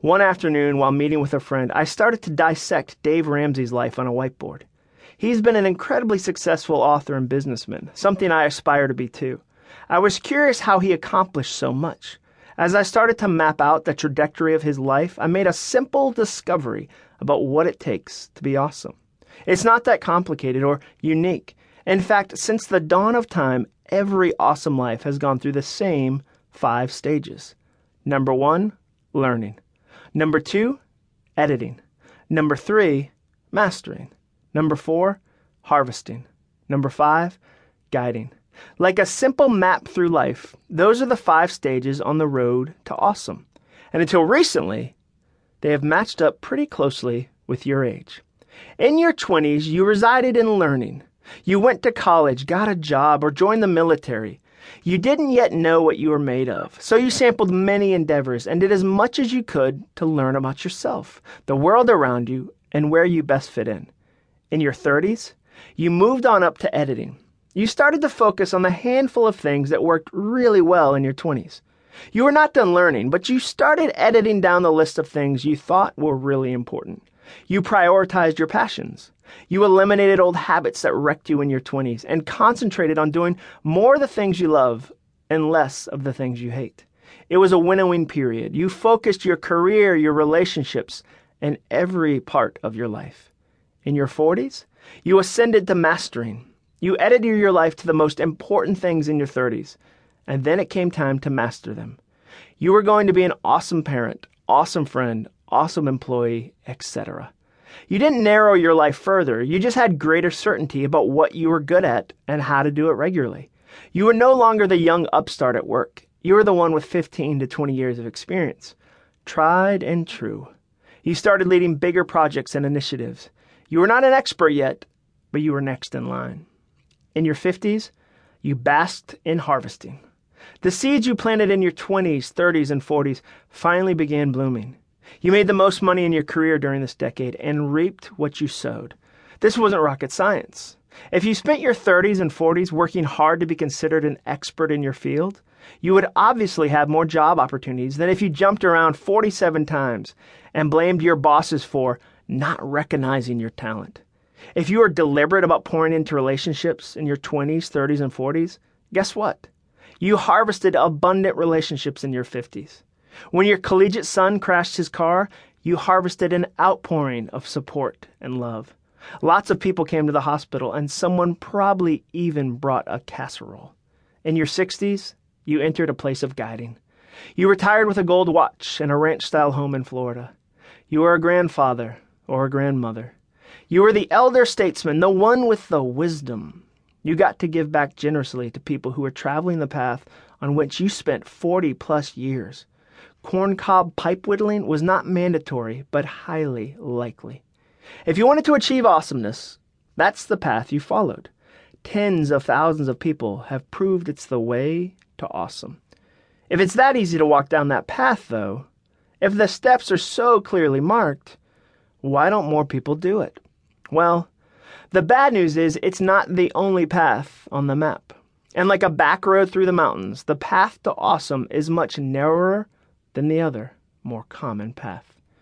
One afternoon, while meeting with a friend, I started to dissect Dave Ramsey's life on a whiteboard. He's been an incredibly successful author and businessman, something I aspire to be too. I was curious how he accomplished so much. As I started to map out the trajectory of his life, I made a simple discovery about what it takes to be awesome. It's not that complicated or unique. In fact, since the dawn of time, every awesome life has gone through the same 5 stages. Number 1, learning. Number 2, editing. Number 3, mastering. Number 4, harvesting. Number 5, guiding. Like a simple map through life, those are the 5 stages on the road to awesome. And until recently, they have matched up pretty closely with your age. In your 20s, you resided in learning. You went to college, got a job, or joined the military. You didn't yet know what you were made of, so you sampled many endeavors and did as much as you could to learn about yourself, the world around you, and where you best fit in. In your 30s, you moved on up to editing. You started to focus on the handful of things that worked really well in your 20s. You were not done learning, but you started editing down the list of things you thought were really important. You prioritized your passions. You eliminated old habits that wrecked you in your 20s and concentrated on doing more of the things you love and less of the things you hate. It was a winnowing period. You focused your career, your relationships, and every part of your life. In your 40s, you ascended to mastering. You edited your life to the most important things in your 30s, and then it came time to master them. You were going to be an awesome parent, awesome friend, awesome employee, etc. You didn't narrow your life further. You just had greater certainty about what you were good at and how to do it regularly. You were no longer the young upstart at work. You were the one with 15 to 20 years of experience. Tried and true. You started leading bigger projects and initiatives. You were not an expert yet, but you were next in line. In your 50s, you basked in harvesting. The seeds you planted in your 20s, 30s, and 40s finally began blooming. You made the most money in your career during this decade and reaped what you sowed. This wasn't rocket science. If you spent your 30s and 40s working hard to be considered an expert in your field, you would obviously have more job opportunities than if you jumped around 47 times and blamed your bosses for not recognizing your talent. If you are deliberate about pouring into relationships in your 20s, 30s, and 40s, guess what? You harvested abundant relationships in your 50s. When your collegiate son crashed his car, you harvested an outpouring of support and love. Lots of people came to the hospital, and someone probably even brought a casserole. In your 60s, you entered a place of guiding. You retired with a gold watch and a ranch-style home in Florida. You were a grandfather or a grandmother. You were the elder statesman, the one with the wisdom. You got to give back generously to people who were traveling the path on which you spent 40-plus years. Corncob pipe whittling was not mandatory, but highly likely. If you wanted to achieve awesomeness, that's the path you followed. Tens of thousands of people have proved it's the way to awesome. If it's that easy to walk down that path, though, if the steps are so clearly marked, why don't more people do it? Well, the bad news is it's not the only path on the map. And like a back road through the mountains, the path to awesome is much narrower than the other, more common path.